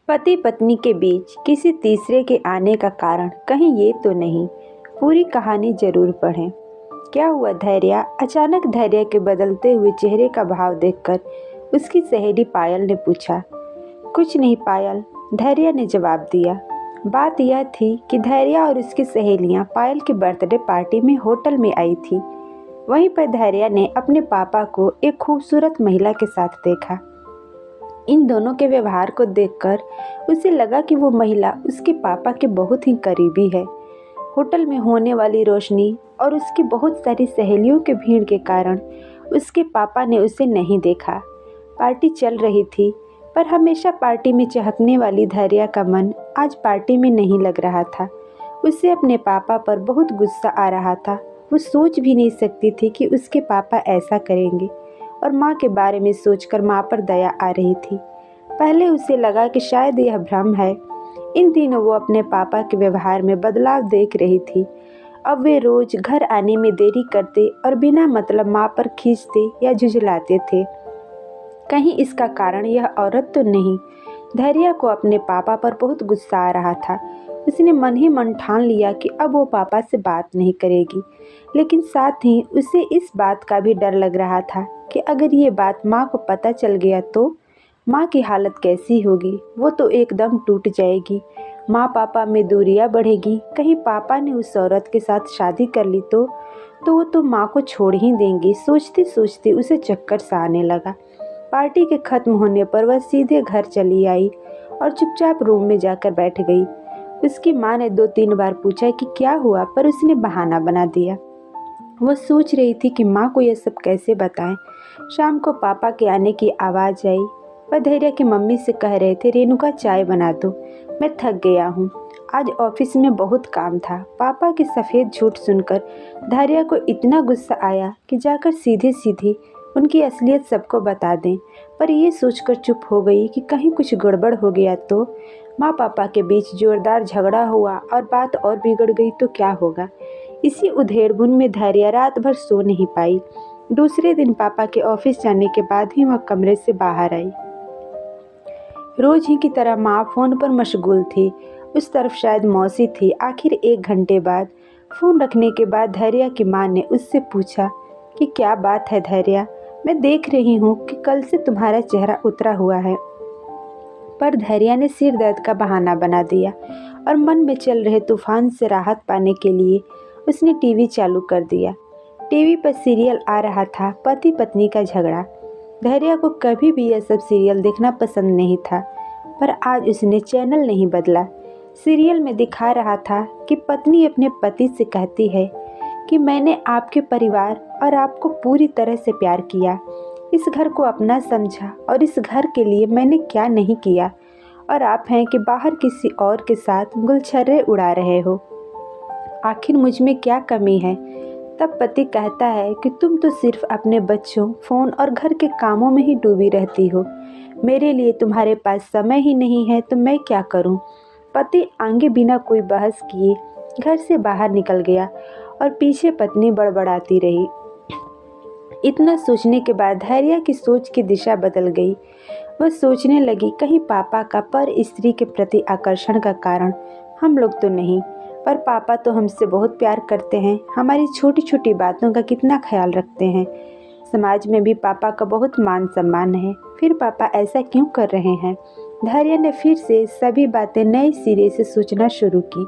पति पत्नी के बीच किसी तीसरे के आने का कारण कहीं ये तो नहीं। पूरी कहानी जरूर पढ़ें। क्या हुआ धैर्य? अचानक धैर्य के बदलते हुए चेहरे का भाव देखकर उसकी सहेली पायल ने पूछा। कुछ नहीं पायल, धैर्य ने जवाब दिया। बात यह थी कि धैर्य और उसकी सहेलियां पायल की बर्थडे पार्टी में होटल में आई थी। वहीं पर धैर्य ने अपने पापा को एक खूबसूरत महिला के साथ देखा। इन दोनों के व्यवहार को देखकर उसे लगा कि वो महिला उसके पापा के बहुत ही करीबी है। होटल में होने वाली रोशनी और उसकी बहुत सारी सहेलियों के भीड़ के कारण उसके पापा ने उसे नहीं देखा। पार्टी चल रही थी, पर हमेशा पार्टी में चहकने वाली धैर्य का मन आज पार्टी में नहीं लग रहा था। उसे अपने पापा पर बहुत गुस्सा आ रहा था। वो सोच भी नहीं सकती थी कि उसके पापा ऐसा करेंगे, और माँ के बारे में सोचकर माँ पर दया आ रही थी। पहले उसे लगा कि शायद यह भ्रम है। इन दिनों वो अपने पापा के व्यवहार में बदलाव देख रही थी। अब वे रोज घर आने में देरी करते और बिना मतलब माँ पर खींचते या झुझलाते थे। कहीं इसका कारण यह औरत तो नहीं। धैर्य को अपने पापा पर बहुत गुस्सा आ रहा था। उसने मन ही मन ठान लिया कि अब वो पापा से बात नहीं करेगी, लेकिन साथ ही उसे इस बात का भी डर लग रहा था कि अगर ये बात माँ को पता चल गया तो माँ की हालत कैसी होगी। वो तो एकदम टूट जाएगी। माँ पापा में दूरियां बढ़ेगी। कहीं पापा ने उस औरत के साथ शादी कर ली तो वो तो माँ को छोड़ ही देंगी। सोचते सोचते उसे चक्कर सा आने लगा। पार्टी के खत्म होने पर वह सीधे घर चली आई और चुपचाप रूम में जाकर बैठ गई। उसकी माँ ने 2-3 बार पूछा कि क्या हुआ, पर उसने बहाना बना दिया। वह सोच रही थी कि माँ को यह सब कैसे बताएं। शाम को पापा के आने की आवाज़ आई। वह धैर्य की मम्मी से कह रहे थे, रेणुका चाय बना दो, मैं थक गया हूँ, आज ऑफिस में बहुत काम था। पापा की सफ़ेद झूठ सुनकर धैर्य को इतना गुस्सा आया कि जाकर सीधे सीधे उनकी असलियत सबको बता दें, पर यह सोचकर चुप हो गई कि कहीं कुछ गड़बड़ हो गया तो। माँ पापा के बीच जोरदार झगड़ा हुआ और बात और बिगड़ गई तो क्या होगा। इसी उधेड़बुन में धैर्य रात भर सो नहीं पाई। दूसरे दिन पापा के ऑफिस जाने के बाद ही वह कमरे से बाहर आई। रोज ही की तरह माँ फोन पर मशगूल थी। उस तरफ शायद मौसी थी। आखिर 1 घंटे बाद फोन रखने के बाद धैर्य की माँ ने उससे पूछा कि क्या बात है धैर्य, मैं देख रही हूँ कि कल से तुम्हारा चेहरा उतरा हुआ है। पर धैर्य ने सिर दर्द का बहाना बना दिया और मन में चल रहे तूफान से राहत पाने के लिए उसने टीवी चालू कर दिया। टीवी पर सीरियल आ रहा था, पति पत्नी का झगड़ा। धैर्य को कभी भी यह सब सीरियल देखना पसंद नहीं था, पर आज उसने चैनल नहीं बदला। सीरियल में दिखा रहा था कि पत्नी अपने पति से कहती है कि मैंने आपके परिवार और आपको पूरी तरह से प्यार किया, इस घर को अपना समझा और इस घर के लिए मैंने क्या नहीं किया, और आप हैं कि बाहर किसी और के साथ गुलछर्रे उड़ा रहे हो। आखिर मुझ में क्या कमी है? तब पति कहता है कि तुम तो सिर्फ अपने बच्चों, फोन और घर के कामों में ही डूबी रहती हो। मेरे लिए तुम्हारे पास समय ही नहीं है तो मैं क्या करूं? पति आगे बिना कोई बहस किए घर से बाहर निकल गया और पीछे पत्नी बड़बड़ाती रही। इतना सोचने के बाद धैर्य की सोच की दिशा बदल गई। वह सोचने लगी कहीं पापा का पर स्त्री के प्रति आकर्षण का कारण हम लोग तो नहीं, पर पापा तो हमसे बहुत प्यार करते हैं, हमारी छोटी छोटी बातों का कितना ख्याल रखते हैं। समाज में भी पापा का बहुत मान सम्मान है, फिर पापा ऐसा क्यों कर रहे हैं? धैर्य ने फिर से सभी बातें नए सिरे से सोचना शुरू की।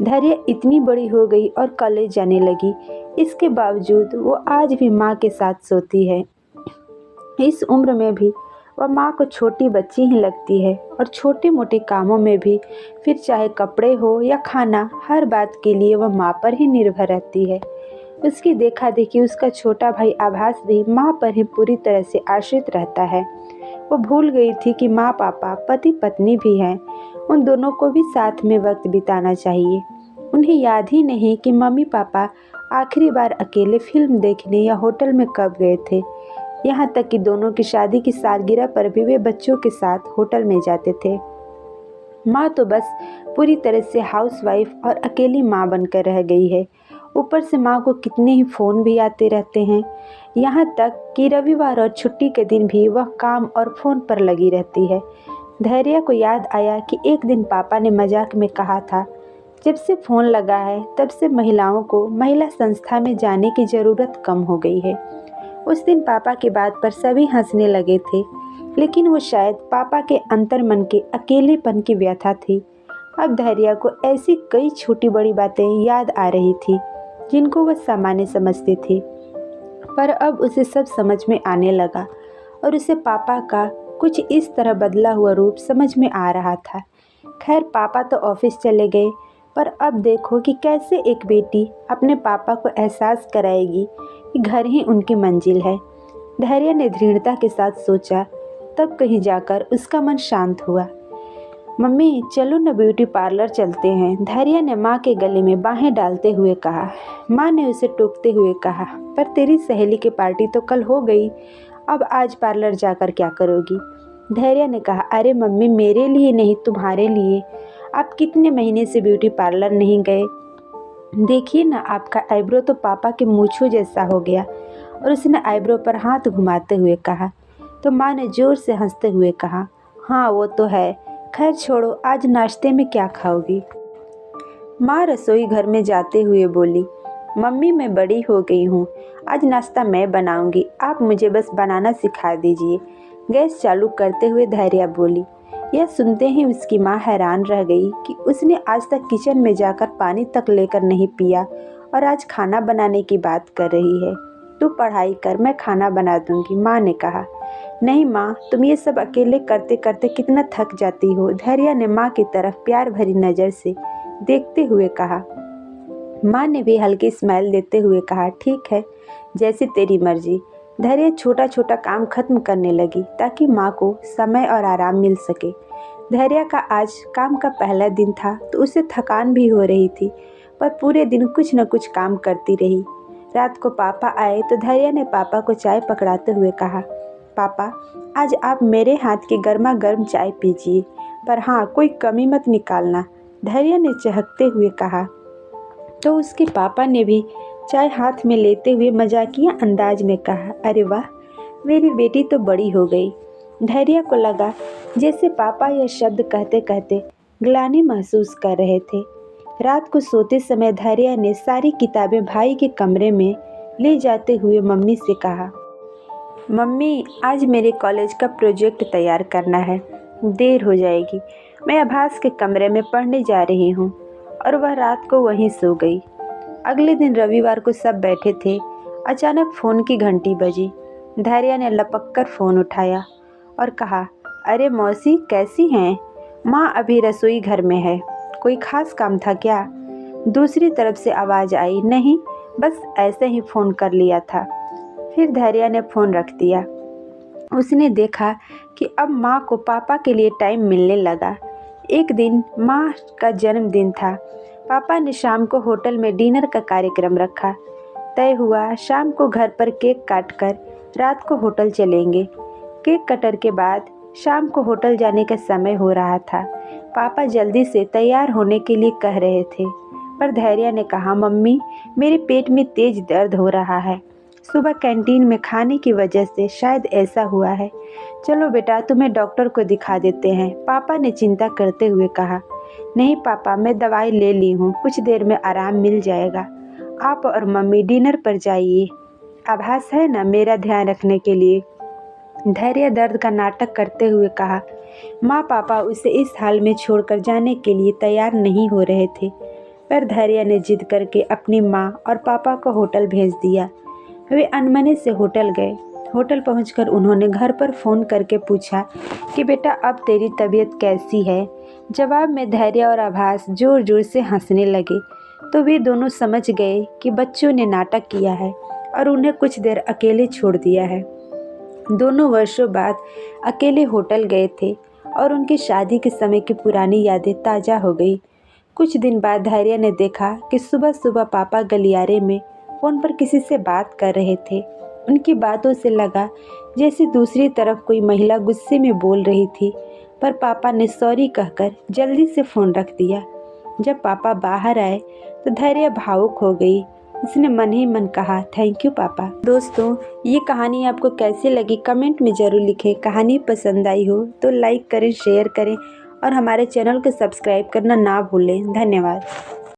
धैर्य इतनी बड़ी हो गई और कॉलेज जाने लगी। इसके बावजूद वो आज भी माँ के साथ सोती है। इस उम्र में भी वह माँ को छोटी बच्ची ही लगती है, और छोटे मोटे कामों में भी, फिर चाहे कपड़े हो या खाना, हर बात के लिए वह माँ पर ही निर्भर रहती है। उसकी देखा देखी उसका छोटा भाई आभास भी माँ पर ही पूरी तरह से आश्रित रहता है। वो भूल गई थी कि माँ पापा पति पत्नी भी हैं, उन दोनों को भी साथ में वक्त बिताना चाहिए। उन्हें याद ही नहीं कि मम्मी पापा आखिरी बार अकेले फिल्म देखने या होटल में कब गए थे। यहाँ तक कि दोनों की शादी की सालगिरह पर भी वे बच्चों के साथ होटल में जाते थे। माँ तो बस पूरी तरह से हाउसवाइफ और अकेली माँ बनकर रह गई है। ऊपर से माँ को कितने ही फ़ोन भी आते रहते हैं। यहाँ तक कि रविवार और छुट्टी के दिन भी वह काम और फ़ोन पर लगी रहती है। धैर्य को याद आया कि एक दिन पापा ने मजाक में कहा था, जब से फ़ोन लगा है तब से महिलाओं को महिला संस्था में जाने की ज़रूरत कम हो गई है। उस दिन पापा की बात पर सभी हंसने लगे थे, लेकिन वो शायद पापा के अंतर्मन के अकेलेपन की व्यथा थी। अब धैर्य को ऐसी कई छोटी बड़ी बातें याद आ रही थी जिनको वह सामान्य समझती थी, पर अब उसे सब समझ में आने लगा और उसे पापा का कुछ इस तरह बदला हुआ रूप समझ में आ रहा था। खैर, पापा तो ऑफिस चले गए, पर अब देखो कि कैसे एक बेटी अपने पापा को एहसास कराएगी कि घर ही उनकी मंजिल है। धैर्य ने दृढ़ता के साथ सोचा। तब कहीं जाकर उसका मन शांत हुआ। मम्मी, चलो न ब्यूटी पार्लर चलते हैं, धैर्य ने माँ के गले में बाहें डालते हुए कहा। माँ ने उसे टोकते हुए कहा, पर तेरी सहेली की पार्टी तो कल हो गई, अब आज पार्लर जाकर क्या करोगी? धैर्य ने कहा, अरे मम्मी, मेरे लिए नहीं, तुम्हारे लिए। आप कितने महीने से ब्यूटी पार्लर नहीं गए? देखिए ना, आपका आईब्रो तो पापा के मूंछों जैसा हो गया। और उसने आईब्रो पर हाथ घुमाते हुए कहा। तो माँ ने जोर से हंसते हुए कहा, हाँ वो तो है। खैर छोड़ो, आज नाश्ते में क्या खाओगी? माँ रसोई घर में जाते हुए बोली, मम्मी मैं बड़ी हो गई हूँ, आज नाश्ता मैं बनाऊंगी, आप मुझे बस बनाना सिखा दीजिए। गैस चालू करते हुए धैर्य बोली। यह सुनते ही उसकी माँ हैरान रह गई कि उसने आज तक किचन में जाकर पानी तक लेकर नहीं पिया और आज खाना बनाने की बात कर रही है। तू पढ़ाई कर, मैं खाना बना दूंगी, माँ ने कहा। नहीं माँ, तुम ये सब अकेले करते करते कितना थक जाती हो, धैर्य ने माँ की तरफ प्यार भरी नज़र से देखते हुए कहा। माँ ने भी हल्की स्माइल देते हुए कहा, ठीक है, जैसी तेरी मर्जी। धैर्य छोटा छोटा काम खत्म करने लगी ताकि माँ को समय और आराम मिल सके। धैर्य का आज काम का पहला दिन था तो उसे थकान भी हो रही थी, पर पूरे दिन कुछ न कुछ काम करती रही। रात को पापा आए तो धैर्य ने पापा को चाय पकड़ाते हुए कहा, पापा आज आप मेरे हाथ की गर्मा गर्म चाय पीजिए, पर हाँ कोई कमी मत निकालना, धैर्य ने चहकते हुए कहा। तो उसके पापा ने भी चाय हाथ में लेते हुए मजाकिया अंदाज में कहा, अरे वाह, मेरी बेटी तो बड़ी हो गई। धैर्य को लगा जैसे पापा यह शब्द कहते कहते ग्लानि महसूस कर रहे थे। रात को सोते समय धैर्य ने सारी किताबें भाई के कमरे में ले जाते हुए मम्मी से कहा, मम्मी आज मेरे कॉलेज का प्रोजेक्ट तैयार करना है, देर हो जाएगी, मैं आभास के कमरे में पढ़ने जा रही हूँ। और वह रात को वहीं सो गई। अगले दिन रविवार को सब बैठे थे। अचानक फ़ोन की घंटी बजी। धैर्य ने लपक कर फ़ोन उठाया और कहा, अरे मौसी कैसी हैं? माँ अभी रसोई घर में है, कोई ख़ास काम था क्या? दूसरी तरफ से आवाज़ आई, नहीं, बस ऐसे ही फ़ोन कर लिया था। फिर धैर्य ने फ़ोन रख दिया। उसने देखा कि अब माँ को पापा के लिए टाइम मिलने लगा। एक दिन माँ का जन्मदिन था। पापा ने शाम को होटल में डिनर का कार्यक्रम रखा। तय हुआ शाम को घर पर केक काटकर रात को होटल चलेंगे। केक कटर के बाद शाम को होटल जाने का समय हो रहा था। पापा जल्दी से तैयार होने के लिए कह रहे थे, पर धैर्य ने कहा, मम्मी मेरे पेट में तेज दर्द हो रहा है, सुबह कैंटीन में खाने की वजह से शायद ऐसा हुआ है। चलो बेटा, तुम्हें डॉक्टर को दिखा देते हैं, पापा ने चिंता करते हुए कहा। नहीं पापा, मैं दवाई ले ली हूँ, कुछ देर में आराम मिल जाएगा। आप और मम्मी डिनर पर जाइए, आभास है ना मेरा ध्यान रखने के लिए। धैर्य दर्द का नाटक करते हुए कहा। माँ पापा उसे इस हाल में छोड़कर जाने के लिए तैयार नहीं हो रहे थे, पर धैर्य ने जिद करके अपनी माँ और पापा को होटल भेज दिया। वे अनमने से होटल गए। होटल पहुंचकर उन्होंने घर पर फ़ोन करके पूछा कि बेटा अब तेरी तबीयत कैसी है। जवाब में धैर्य और आभास ज़ोर ज़ोर से हंसने लगे, तो वे दोनों समझ गए कि बच्चों ने नाटक किया है और उन्हें कुछ देर अकेले छोड़ दिया है। दोनों वर्षों बाद अकेले होटल गए थे और उनकी शादी के समय की पुरानी यादें ताज़ा हो गई। कुछ दिन बाद धैर्य ने देखा कि सुबह सुबह पापा गलियारे में फ़ोन पर किसी से बात कर रहे थे। उनकी बातों से लगा जैसे दूसरी तरफ कोई महिला गुस्से में बोल रही थी, पर पापा ने सॉरी कहकर जल्दी से फ़ोन रख दिया। जब पापा बाहर आए तो धैर्य भावुक हो गई उसने मन ही मन कहा, थैंक यू पापा। दोस्तों, ये कहानी आपको कैसी लगी कमेंट में ज़रूर लिखें। कहानी पसंद आई हो तो लाइक करें, शेयर करें और हमारे चैनल को सब्सक्राइब करना ना भूलें। धन्यवाद।